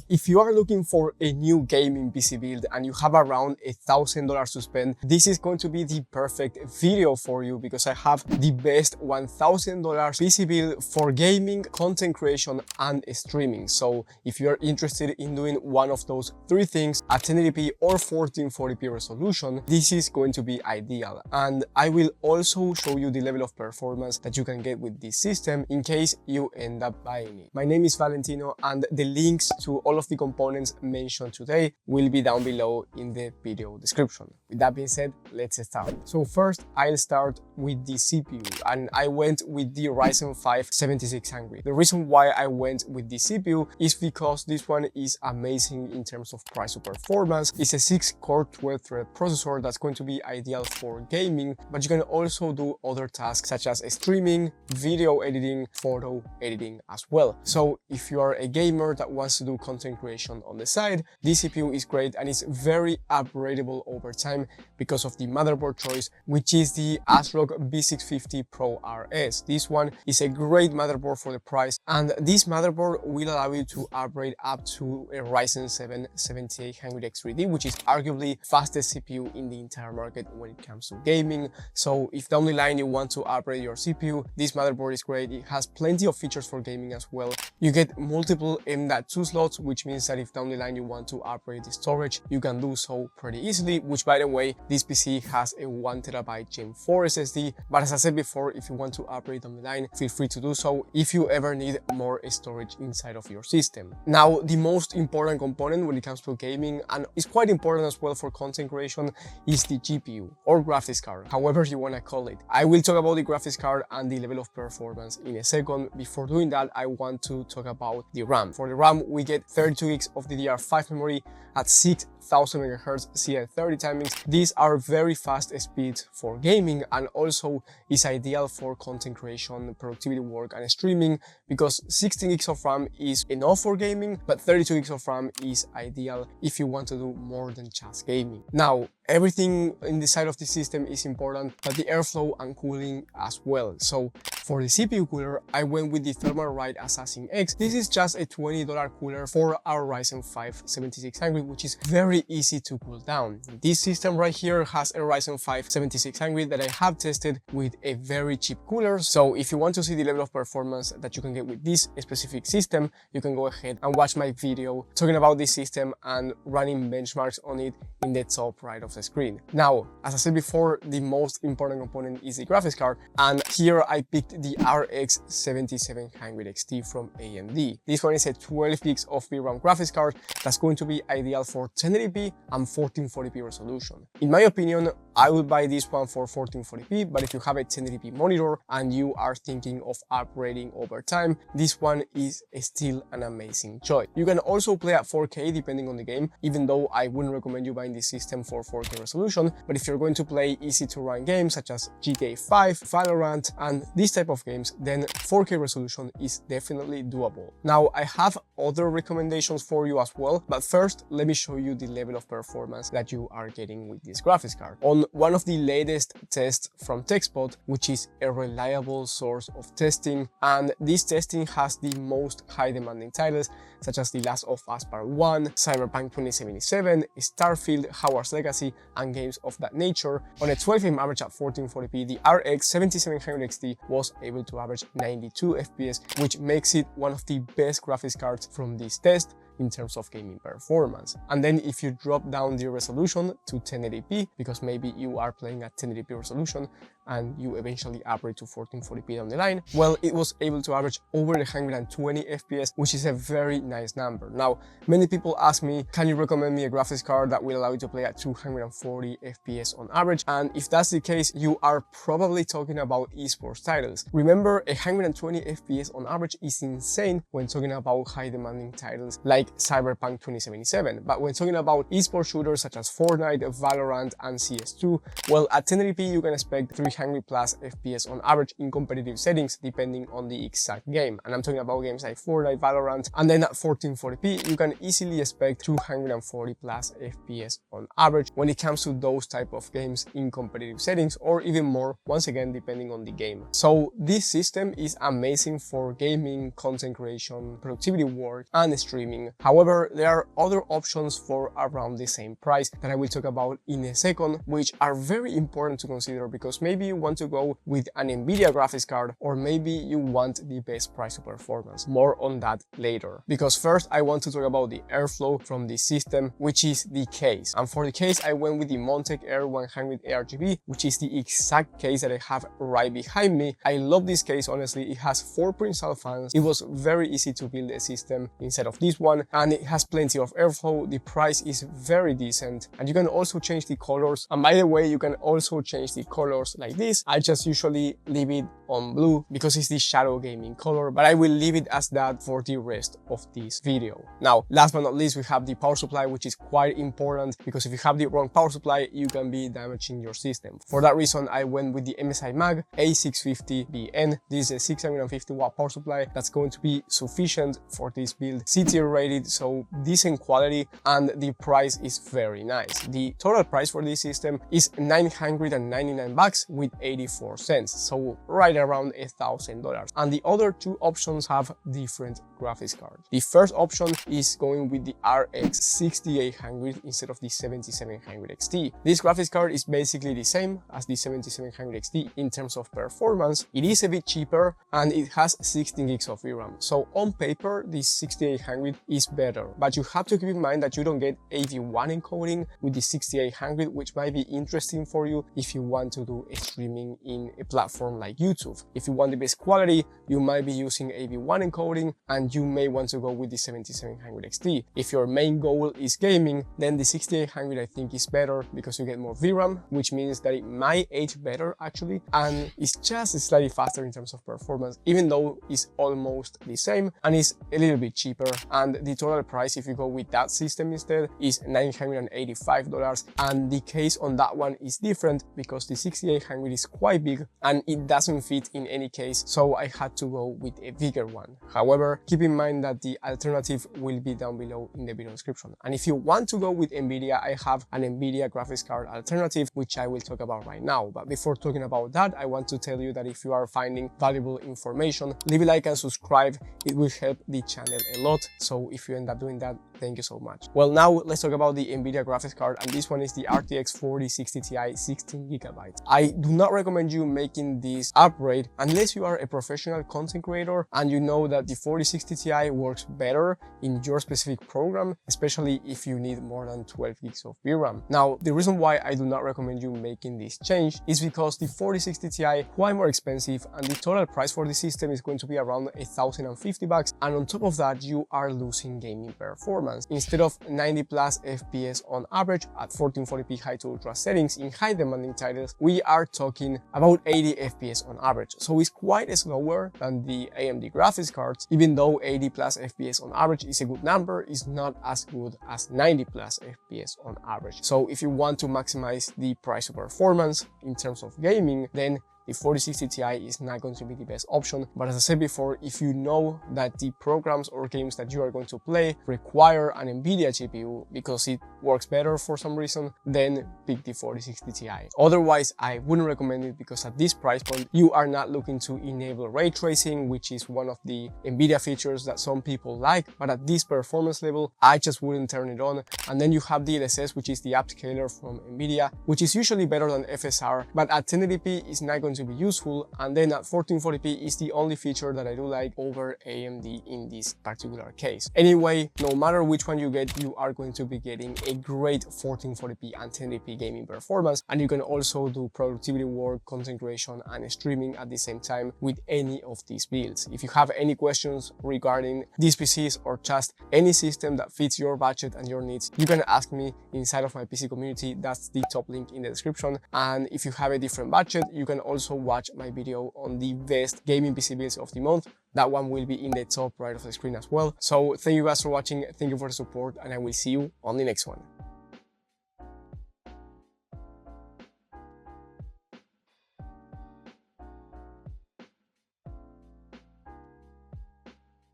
If you are looking for a new gaming PC build and you have around $1,000 to spend, this is going to be the perfect video for you because I have the best $1,000 PC build for gaming, content creation, and streaming. So if you're interested in doing one of those three things, a 1080p or 1440p resolution, this is going to be ideal. And I will also show you the level of performance that you can get with this system in case you end up buying it. My name is Valentino, and the links to all of the components mentioned today will be down below in the video description. With that being said, let's start. So first, I'll start with the CPU, and I went with the Ryzen 5 7600. The reason why I went with the CPU is because this one is amazing in terms of price to performance. It's a 6-core 12-thread processor that's going to be ideal for gaming, but you can also do other tasks such as streaming, video editing, photo editing as well. So if you are a gamer that wants to do content creation on the side, this CPU is great and it's very upgradable over time because of the motherboard choice, which is the ASRock B650 Pro RS. This one is a great motherboard for the price, and this motherboard will allow you to upgrade up to a Ryzen 7 7800X3D, which is arguably fastest CPU in the entire market when it comes to gaming. So if down the line you want to upgrade your CPU, this motherboard is great. It has plenty of features for gaming as well. You get multiple M.2 slots, which means that if down the line you want to upgrade the storage, you can do so pretty easily, which by the way, this PC has a 1TB Gen 4 SSD, but as I said before, if you want to upgrade down the line, feel free to do so if you ever need more storage inside of your system. Now, the most important component when it comes to gaming, and it's quite important as well for content creation, is the GPU or graphics card, however you want to call it. I will talk about the graphics card and the level of performance in a second. Before doing that, I want to talk about the RAM. For the RAM, we get 32 gigs of DDR5 memory at 6000 MHz CL30 timings. These are very fast speeds for gaming and also is ideal for content creation, productivity work, and streaming because 16 gigs of RAM is enough for gaming, but 32 gigs of RAM is ideal if you want to do more than just gaming. Now, everything in the side of the system is important, but the airflow and cooling as well. So for the CPU cooler, I went with the Thermalright Assassin X. This is just a $20 cooler for our Ryzen 5 7600, which is very easy to cool down. This system right here has a Ryzen 5 7600 that I have tested with a very cheap cooler. So if you want to see the level of performance that you can get with this specific system, you can go ahead and watch my video talking about this system and running benchmarks on it in the top right of the screen. Now, as I said before, the most important component is the graphics card, and here I picked the RX 7700 XT from AMD. This one is a 12 gigs of VRAM graphics card that's going to be ideal for 1080p and 1440p resolution. In my opinion, I would buy this one for 1440p, but if you have a 1080p monitor and you are thinking of upgrading over time, this one is still an amazing choice. You can also play at 4K depending on the game, even though I wouldn't recommend you buying this system for 4K resolution, but if you're going to play easy to run games such as GTA 5, Valorant, and this type of games, then 4K resolution is definitely doable. Now, I have other recommendations for you as well, but first, let me show you the level of performance that you are getting with this graphics card. On one of the latest tests from TechSpot, which is a reliable source of testing, and this testing has the most high demanding titles such as The Last of Us Part 1, Cyberpunk 2077, Starfield, Hogwarts Legacy, and games of that nature. On a 12-frame average at 1440p, the RX 7700 XT was able to average 92 FPS, which makes it one of the best graphics cards from this test in terms of gaming performance. And then if you drop down the resolution to 1080p, because maybe you are playing at 1080p resolution and you eventually upgrade to 1440p down the line, well, it was able to average over 120 FPS, which is a very nice number. Now, many people ask me, can you recommend me a graphics card that will allow you to play at 240 FPS on average? And if that's the case, you are probably talking about esports titles. Remember, 120 FPS on average is insane when talking about high demanding titles like Cyberpunk 2077. But when talking about esports shooters such as Fortnite, Valorant, and CS2, well, at 1080p you can expect 300 900 plus FPS on average in competitive settings depending on the exact game. And I'm talking about games like Fortnite, Valorant, and then at 1440p you can easily expect 240 plus FPS on average when it comes to those type of games in competitive settings, or even more, once again depending on the game. So this system is amazing for gaming, content creation, productivity work, and streaming. However, there are other options for around the same price that I will talk about in a second, which are very important to consider, because maybe you want to go with an Nvidia graphics card, or maybe you want the best price to performance. More on that later, because first I want to talk about the airflow from this system, which is the case. And for the case, I went with the Montech Air 100 ARGB, which is the exact case that I have right behind me. I love this case, honestly. It has 4 pre-installed fans. It was very easy to build a system instead of this one, and it has plenty of airflow. The price is very decent, and you can also change the colors. And by the way, you can also change the colors like this. I just usually leave it on blue because it's the shadow gaming color, but I will leave it as that for the rest of this video. Now, last but not least, we have the power supply, which is quite important, because if you have the wrong power supply, you can be damaging your system. For that reason, I went with the MSI Mag A650BN. This is a 650 watt power supply that's going to be sufficient for this build. C-tier rated, so decent quality, and the price is very nice. The total price for this system is $999 with 84 cents, so right around $1,000. And the other two options have different graphics cards. The first option is going with the RX 6800 instead of the 7700 XT. This graphics card is basically the same as the 7700 XT in terms of performance. It is a bit cheaper, and it has 16 gigs of VRAM. So on paper, the 6800 is better, but you have to keep in mind that you don't get AV1 encoding with the 6800, which might be interesting for you if you want to do streaming in a platform like YouTube. If you want the best quality, you might be using AV1 encoding, and you may want to go with the 7700 XT. If your main goal is gaming, then the 6800 I think is better, because you get more VRAM, which means that it might age better actually, and it's just slightly faster in terms of performance, even though it's almost the same, and it's a little bit cheaper. And the total price, if you go with that system instead, is $985, and the case on that one is different because the 6800 is quite big and it doesn't fit in any case, so I had to go with a bigger one. However, keep in mind that the alternative will be down below in the video description. And if you want to go with Nvidia, I have an Nvidia graphics card alternative, which I will talk about right now. But before talking about that, I want to tell you that if you are finding valuable information, leave a like and subscribe. It will help the channel a lot. So if you end up doing that, thank you so much. Well, now let's talk about the Nvidia graphics card, and this one is the RTX 4060 Ti 16GB. I do not recommend you making this upgrade unless you are a professional content creator and you know that the 4060 Ti works better in your specific program, especially if you need more than 12 gigs of VRAM. Now, the reason why I do not recommend you making this change is because the 4060 Ti is quite more expensive, and the total price for the system is going to be around $1,050, and on top of that, you are losing gaming performance. Instead of 90 plus FPS on average at 1440p high to ultra settings in high demanding titles, we are talking about 80 FPS on average. So it's quite slower than the AMD graphics cards. Even though 80 plus FPS on average is a good number, it's not as good as 90 plus FPS on average. So if you want to maximize the price of performance in terms of gaming, then the 4060 Ti is not going to be the best option. But as I said before, if you know that the programs or games that you are going to play require an Nvidia GPU because it works better for some reason, then pick the 4060 Ti. Otherwise, I wouldn't recommend it, because at this price point, you are not looking to enable ray tracing, which is one of the Nvidia features that some people like. But at this performance level, I just wouldn't turn it on. And then you have DLSS, which is the upscaler from Nvidia, which is usually better than FSR, but at 1080p is not going to be useful, and then at 1440p is the only feature that I do like over AMD in this particular case. Anyway, no matter which one you get, you are going to be getting a great 1440p and 1080p gaming performance, and you can also do productivity work, content creation, and streaming at the same time with any of these builds. If you have any questions regarding these PCs or just any system that fits your budget and your needs, you can ask me inside of my PC community. That's the top link in the description. And if you have a different budget, you can also watch my video on the best gaming PC builds of the month. That one will be in the top right of the screen as well. So thank you guys for watching, thank you for the support, and I will see you on the next one.